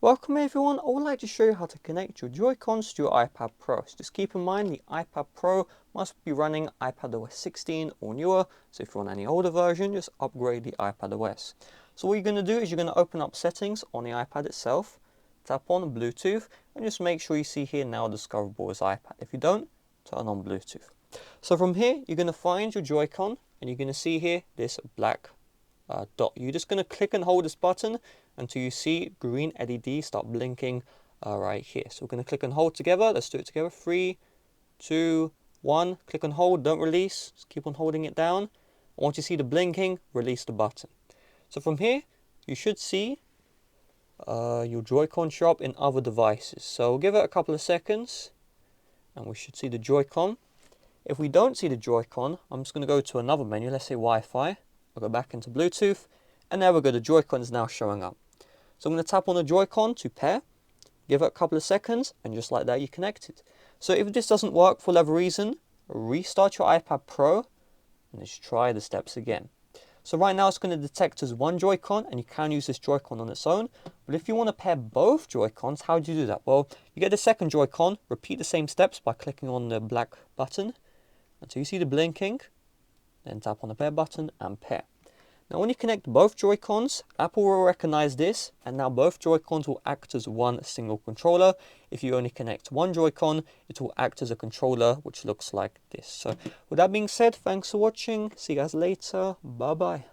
Welcome everyone, I would like to show you how to connect your Joy-Cons to your iPad Pro. So just keep in mind the iPad Pro must be running iPadOS 16 or newer, so if you're on any older version, just upgrade the iPadOS. So what you're going to do is you're going to open up settings on the iPad itself, tap on Bluetooth, and just make sure you see here now discoverable as iPad. If you don't, turn on Bluetooth. So from here, you're going to find your Joy-Con, and you're going to see here this black dot. You're just going to click and hold this button until you see green LED start blinking right here. So we're going to click and hold together. Let's do it together. 3, 2, 1. Click and hold. Don't release. Just keep on holding it down. Once you see the blinking, release the button. So from here, you should see your Joy-Con show up in other devices. So give it a couple of seconds and we should see the Joy-Con. If we don't see the Joy-Con, I'm just going to go to another menu. Let's say Wi-Fi. I'll go back into Bluetooth, and there we go, the Joy-Con is now showing up. So I'm going to tap on the Joy-Con to pair, give it a couple of seconds, and just like that, you're connected. So if this doesn't work for whatever reason, restart your iPad Pro, and just try the steps again. So right now it's going to detect as one Joy-Con, and you can use this Joy-Con on its own. But if you want to pair both Joy-Cons, how do you do that? Well, you get the second Joy-Con, repeat the same steps by clicking on the black button until you see the blinking. Then tap on the pair button and pair. Now when you connect both Joy-Cons, Apple will recognize this, and now both Joy-Cons will act as one single controller. If you only connect one Joy-Con, it will act as a controller which looks like this. So with that being said, thanks for watching. See you guys later. Bye bye.